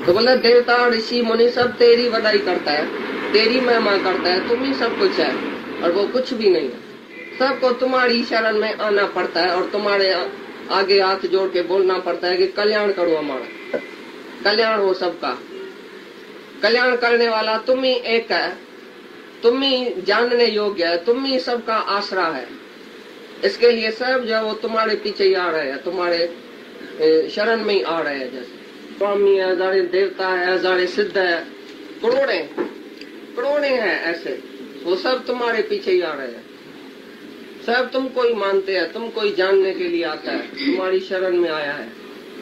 तो बोला देवता ऋषि मुनि सब तेरी बड़ाई करता है, तेरी महिमा करता है, तुम ही सब कुछ है और वो कुछ भी नहीं है। सबको तुम्हारी शरण में आना पड़ता है और तुम्हारे आगे हाथ जोड़ के बोलना पड़ता है कि कल्याण करो, हमारा कल्याण हो, सबका कल्याण करने वाला तुम ही एक है, तुम ही जानने योग्य है, तुम ही सबका आसरा है। इसके लिए सब जो है वो तुम्हारे पीछे ही आ रहे हैं, तुम्हारे शरण में ही आ रहे हैं। जैसे स्वामी है, हजारे देवता है, हजारे सिद्ध है, करोड़े हैं ऐसे, वो सब तुम्हारे पीछे ही आ रहे हैं। सब तुमको ही मानते हैं, तुमको ही जानने के लिए आता है, तुम्हारी शरण में आया है,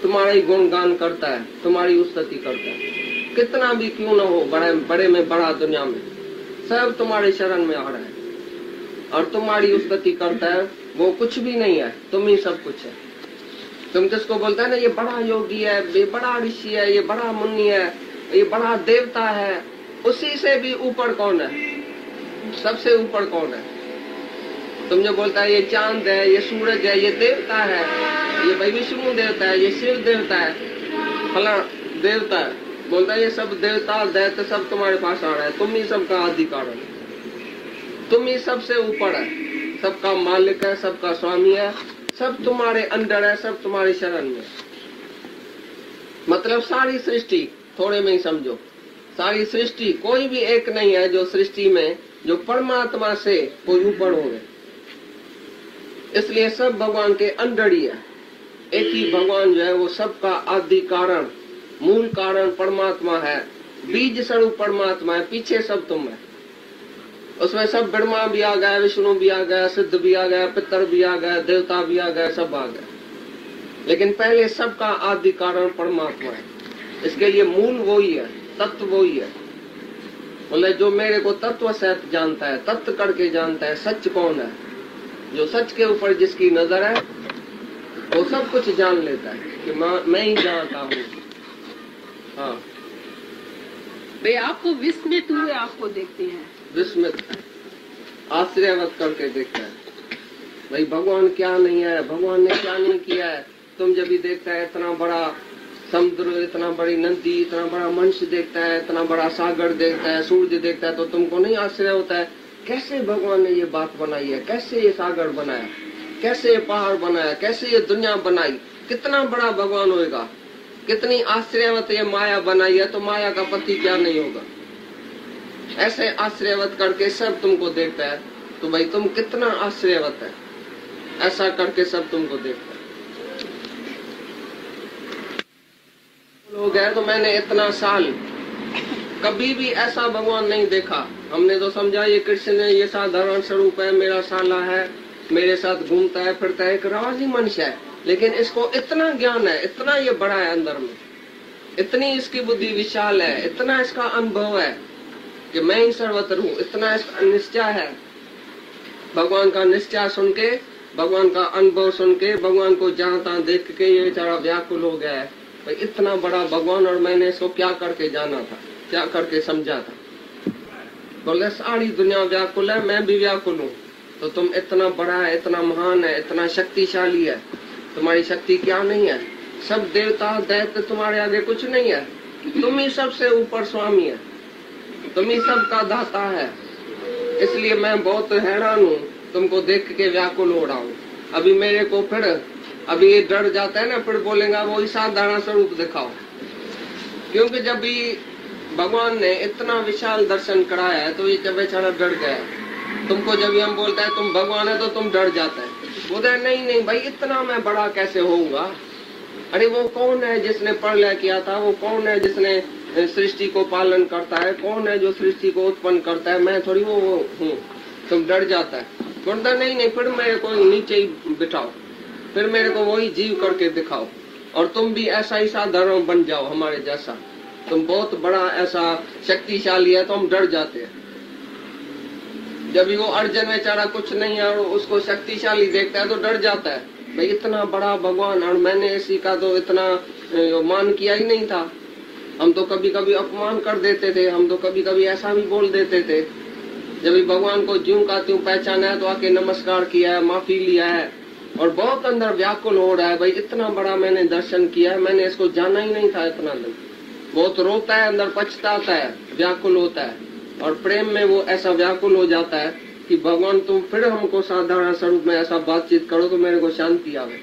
तुम्हारा ही गुणगान करता है, तुम्हारी उस्तति करता है। कितना भी क्यों न हो, बड़े में बड़ा दुनिया में सब तुम्हारे शरण में आ रहा है और तुम्हारी उस्तति करता है। वो कुछ भी नहीं है, तुम ही सब कुछ है। तुम किसको बोलता है ना, ये बड़ा योगी है, ये बड़ा ऋषि है, ये बड़ा मुनि है, ये बड़ा देवता है, उसी से भी ऊपर कौन है? सबसे ऊपर कौन है? तुम जो बोलता है ये चांद है, ये सूरज है, ये देवता है, ये भाई विष्णु देवता है, ये शिव देवता है, फला देवता है, बोलता है ये सब देवता दैत्य सब तुम्हारे पास आ रहा है, तुम ही सबका अधिकार है, तुम ही सबसे ऊपर है, सबका मालिक है, सबका स्वामी है, सब तुम्हारे अंदर है, सब तुम्हारी शरण में। मतलब सारी सृष्टि, थोड़े में ही समझो, सारी सृष्टि कोई भी एक नहीं है जो सृष्टि में जो परमात्मा से कोई ऊपर हो। इसलिए सब भगवान के अंदर ही है। एक ही भगवान जो है वो सबका आदि कारण, मूल कारण परमात्मा है, बीज स्वरूप परमात्मा है, पीछे सब तुम है। उसमें सब ब्रह्मा भी आ गया, विष्णु भी आ गया, सिद्ध भी आ गया, पितर भी आ गया, देवता भी आ गया, सब आ गया, लेकिन पहले सबका आदि कारण परमात्मा है। इसके लिए मूल वही है, तत्व वही है। बोले जो मेरे को तत्व से जानता है, तत्व करके जानता है, सच कौन है, जो सच के ऊपर जिसकी नजर है वो सब कुछ जान लेता है कि मैं ही जानता हूँ। हाँ, वे आपको विस्मित हुए आपको देखते हैं, विस्मित आश्चर्यवत करके देखता है, भाई भगवान क्या नहीं है, भगवान ने क्या नहीं किया है। तुम जब भी देखता है इतना बड़ा समुद्र, इतना बड़ी नदी, इतना बड़ा मनुष्य देखता है, इतना बड़ा सागर देखता है, सूर्य देखता है, तो तुमको नहीं आश्चर्य होता है कैसे भगवान ने ये बात बनाई है, कैसे ये सागर बनाया, कैसे ये पहाड़ बनाया, कैसे ये दुनिया बनाई, कितना बड़ा भगवान होगा, कितनी आश्चर्यवत ये माया बनाई है, तो माया का पति क्या नहीं होगा। ऐसे आश्चर्यवत करके सब तुमको देखता है, तो भाई तुम कितना आश्चर्यवत है, ऐसा करके सब तुमको देखता है। लोग है तो मैंने इतना साल कभी भी ऐसा भगवान नहीं देखा। हमने तो समझा ये कृष्ण है, ये साधारण स्वरूप है, मेरा साला है, मेरे साथ घूमता है फिरता है, एक राजी मनुष्य है, लेकिन इसको इतना ज्ञान है, इतना ये बड़ा है अंदर में, इतनी इसकी बुद्धि विशाल है, इतना इसका अनुभव है कि मैं ही सर्वत्र हूँ, इतना इसका निश्चय है। भगवान का निश्चय सुन के, भगवान का अनुभव सुन के, भगवान को जहाँ तहाँ देख के ये बेचारा व्याकुल हो गया है, भाई इतना बड़ा भगवान और मैंने इसको क्या करके जाना था, क्या करके समझा था। बोले सारी दुनिया व्याकुल है, मैं भी व्याकुल हूँ, तो तुम इतना बड़ा है, इतना महान है, इतना शक्तिशाली है, तुम्हारी शक्ति क्या नहीं है। सब देवता दैत्य तुम्हारे आगे कुछ नहीं है, तुम ही सबसे ऊपर स्वामी है, तुम ही सबका दाता है। इसलिए मैं बहुत हैरान हूँ, तुमको देख के व्याकुल हो रहा हूँ। अभी मेरे को फिर अभी ये डर जाता है ना, फिर बोलेगा वो ही साधारण स्वरूप दिखाओ, क्योंकि जब भी भगवान ने इतना विशाल दर्शन कराया है तो ये जब बेचारा डर गया। तुमको जब हम बोलता है तुम भगवान है तो तुम डर जाता है, बोलता है नहीं नहीं भाई इतना मैं बड़ा कैसे होऊंगा। अरे वो कौन है जिसने प्रलय किया था, वो कौन है जिसने सृष्टि को पालन करता है, कौन है जो सृष्टि को उत्पन्न करता है, मैं थोड़ी वो हूँ। तुम डर जाता है, बोलता नहीं नहीं फिर मेरे को नीचे ही बिठाओ, फिर मेरे को वही जीव करके दिखाओ और तुम भी ऐसा ही साधारण बन जाओ हमारे जैसा। तुम बहुत बड़ा ऐसा शक्तिशाली है तो हम डर जाते हैं। जब भी वो अर्जुन बेचारा कुछ नहीं है और उसको शक्तिशाली देखता है तो डर जाता है, भाई इतना बड़ा भगवान और मैंने इसी का तो इतना मान किया ही नहीं था। हम तो कभी कभी अपमान कर देते थे, हम तो कभी कभी ऐसा भी बोल देते थे। जब भी भगवान को ज्यों का त्यों पहचाना है तो आके नमस्कार किया है, माफी लिया है और बहुत अंदर व्याकुल हो रहा है, भाई इतना बड़ा मैंने दर्शन किया है, मैंने इसको जाना ही नहीं था इतना दिन। बहुत रोता है, अंदर पछताता है, व्याकुल होता है, और प्रेम में वो ऐसा व्याकुल हो जाता है कि भगवान तुम फिर हमको साधारण स्वरूप में ऐसा बातचीत करो तो मेरे को शांति आवे।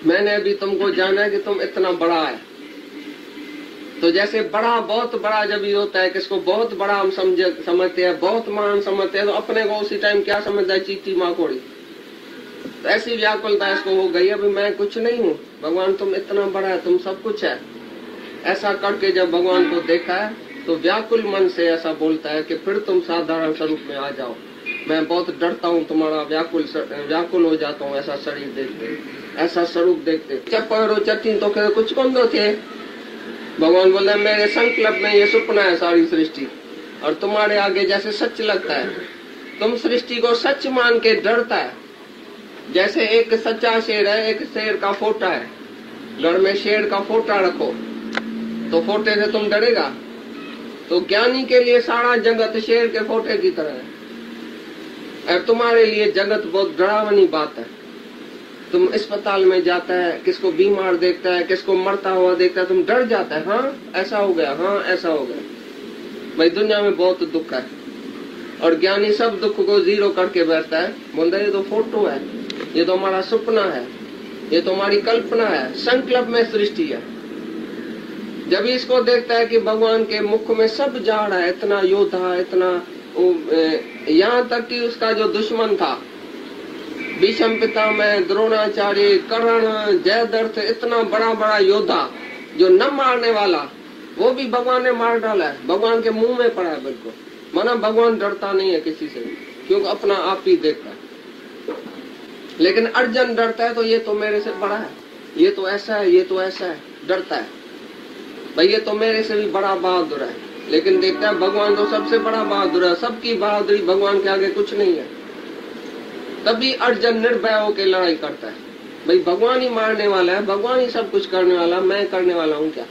मैंने अभी तुमको जाना है कि तुम इतना बड़ा है। तो जैसे बड़ा, बहुत बड़ा जब ये होता है, किसको बहुत बड़ा हम समझते हैं, बहुत महान समझते हैं, तो अपने को उसी टाइम क्या समझता है, चीटी माकोड़ी। तो ऐसी व्याकुलता इसको हो गई, अभी मैं कुछ नहीं हूँ, भगवान तुम इतना बड़ा है, तुम सब कुछ है। ऐसा करके जब भगवान को देखा है तो व्याकुल मन से ऐसा बोलता है कि फिर तुम साधारण स्वरूप में आ जाओ, मैं बहुत डरता हूँ तुम्हारा, व्याकुल हो जाता हूँ ऐसा शरीर देखते, ऐसा स्वरूप देखते। चप्पो चट्टी तो कुछ कौन दो थे। भगवान बोल रहे मेरे संकल्प में ये सपना है सारी सृष्टि, और तुम्हारे आगे जैसे सच लगता है, तुम सृष्टि को सच मान के डरता है। जैसे एक सच्चा शेर है, एक शेर का फोटा है, घर में शेर का फोटा रखो तो फोटे से तुम डरेगा। तो ज्ञानी के लिए सारा जगत शेर के फोटे की तरह है, और तुम्हारे लिए जगत बहुत डरावनी बात है। तुम अस्पताल में जाता है, किसको बीमार देखता है, किसको मरता हुआ देखता है, तुम डर जाता है, हाँ ऐसा हो गया, हाँ ऐसा हो गया। भाई दुनिया में बहुत दुख है, और ज्ञानी सब दुख को जीरो करके बैठता है, बोलता है ये तो फोटो है, ये तो हमारा सपना है, ये तो हमारी कल्पना है, संकल्प में सृष्टि है। जब इसको देखता है कि भगवान के मुख में सब जा रहा है, इतना योद्धा, इतना यहाँ तक कि उसका जो दुश्मन था भीष्म पितामह, द्रोणाचार्य, कर्ण, जयद्रथ, इतना बड़ा बड़ा योद्धा जो न मारने वाला, वो भी भगवान ने मार डाला है, भगवान के मुंह में पड़ा है बिल्कुल। माना भगवान डरता नहीं है किसी से, क्योंकि अपना आप ही देखता है। लेकिन अर्जुन डरता है, तो ये तो मेरे से बड़ा है, ये तो ऐसा है, ये तो ऐसा है, डरता है भाई, ये तो मेरे से भी बड़ा बहादुर है। लेकिन देखता है भगवान तो सबसे बड़ा बहादुर है, सबकी बहादुरी भगवान के आगे कुछ नहीं है। तभी अर्जुन निर्भय होकर लड़ाई करता है, भाई भगवान ही मारने वाला है, भगवान ही सब कुछ करने वाला, मैं करने वाला हूँ क्या।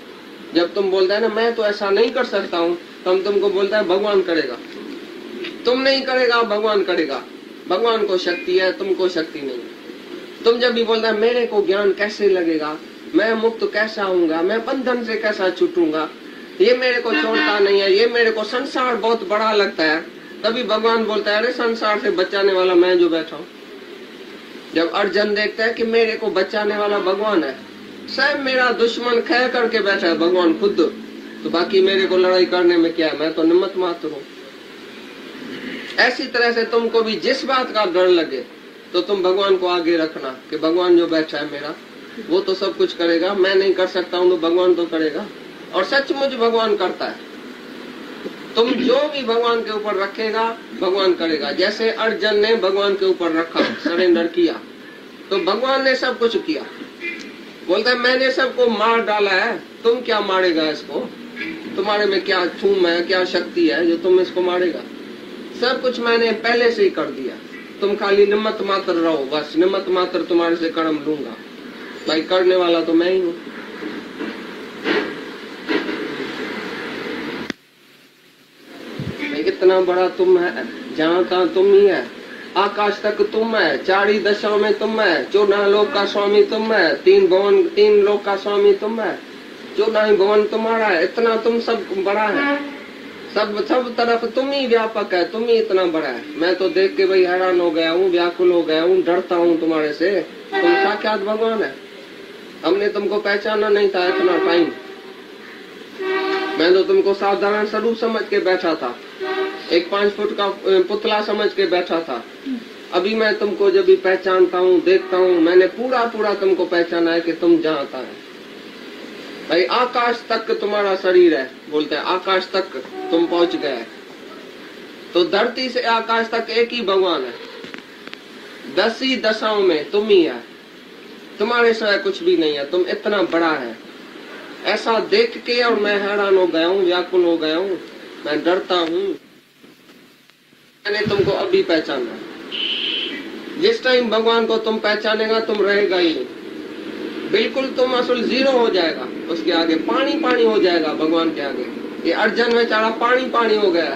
जब तुम बोलता है ना मैं तो ऐसा नहीं कर सकता हूँ, तो हम तुमको बोलता है भगवान करेगा, तुम नहीं करेगा, भगवान करेगा। भगवान को शक्ति है, तुमको शक्ति नहीं। तुम जब भी बोलता है मेरे को ज्ञान कैसे लगेगा, मैं मुक्त कैसा होऊंगा, मैं बंधन से कैसा छूटूंगा, ये मेरे को छोड़ता नहीं है, ये मेरे को संसार बहुत बड़ा लगता है, तभी भगवान बोलता है अरे संसार से बचाने वाला मैं जो बैठा हूँ। जब अर्जुन देखता है कि मेरे को बचाने वाला भगवान है, सब मेरा दुश्मन खै करके बैठा है भगवान खुद, तो बाकी मेरे को लड़ाई करने में क्या है, मैं तो निमित्त मात्र हूँ। ऐसी तरह से तुमको भी जिस बात का डर लगे तो तुम भगवान को आगे रखना कि भगवान जो बैठा है मेरा, वो तो सब कुछ करेगा, मैं नहीं कर सकता हूँ तो भगवान तो करेगा, और सचमुच भगवान करता है। तुम जो भी भगवान के ऊपर रखेगा भगवान करेगा। जैसे अर्जुन ने भगवान के ऊपर रखा, सरेंडर किया, तो भगवान ने सब कुछ किया। बोलता है मैंने सबको मार डाला है, तुम क्या मारेगा इसको, तुम्हारे में क्या थूम है, क्या शक्ति है जो तुम इसको मारेगा। सब कुछ मैंने पहले से ही कर दिया, तुम खाली निमित्त मात्र रहो, बस निमित्त मात्र तुम्हारे से कर्म लूंगा, भाई करने वाला तो मैं ही हूँ। इतना बड़ा तुम है, जहाँ तहाँ तुम ही है, आकाश तक तुम है, चारी दशाओं में तुम है, 14 लोक का स्वामी तुम है, 3 लोक का स्वामी तुम है, 14 भवन तुम्हारा है, इतना तुम सब बड़ा है, सब तरफ तुम ही व्यापक है, तुम ही इतना बड़ा है। मैं तो देख के भाई हैरान हो गया हूँ, व्याकुल हो गया हूँ, डरता हूँ तुम्हारे से, तुम साक्षात भगवान है। हमने तुमको पहचाना नहीं था इतना टाइम, मैं तो तुमको साधारण स्वरूप समझ के बैठा था, एक 5 फुट का पुतला समझ के बैठा था। अभी मैं तुमको जब भी पहचानता हूँ, देखता हूँ, मैंने पूरा तुमको पहचाना है कि तुम जानता है। भाई आकाश तक तुम्हारा शरीर है, बोलते हैं आकाश तक तुम पहुंच गए, तो धरती से आकाश तक एक ही भगवान है, 10 ही दशाओं में तुम ही है, तुम्हारे सिवाय कुछ भी नहीं है, तुम इतना बड़ा है। ऐसा देख के और मैं हैरान हो गया हूँ, व्याकुल हो गया हूँ, मैं डरता हूँ। मैंने तुमको अभी पहचाना, जिस टाइम भगवान को तुम पहचानेगा तुम रहेगा ही नहीं, बिल्कुल तुम असल जीरो हो जाएगा, उसके आगे पानी पानी हो जाएगा भगवान के आगे। ये अर्जुन बेचारा पानी पानी हो गया,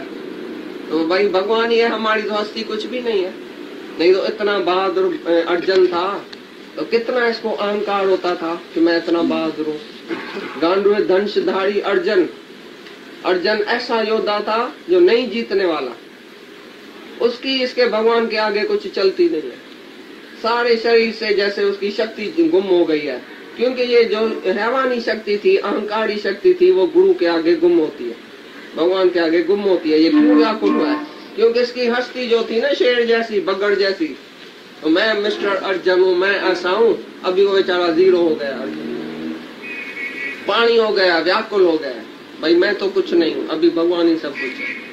तो भाई भगवान ही है, हमारी तो हस्ती कुछ भी नहीं है। नहीं तो इतना बहादुर अर्जुन था तो कितना इसको अहंकार होता था कि मैं इतना बहादुर हूँ, गांडूर धनुषधारी अर्जुन, अर्जुन ऐसा योद्धा था जो नहीं जीतने वाला, उसकी इसके भगवान के आगे कुछ चलती नहीं है। सारे शरीर से जैसे उसकी शक्ति गुम हो गई है, क्योंकि ये जो हैवानी शक्ति थी, अहंकारी शक्ति थी, वो गुरु के आगे गुम होती है, भगवान के आगे गुम होती है। ये क्यों व्याकुल हुआ है? क्योंकि इसकी हस्ती जो थी ना शेर जैसी, बगड़ जैसी, तो मैं मिस्टर अर्जुन हूँ, मैं ऐसा हूँ, अभी वो बेचारा जीरो हो गया, पानी हो गया, व्याकुल हो गया, भाई मैं तो कुछ नहीं हूँ, अभी भगवान ही सब कुछ है।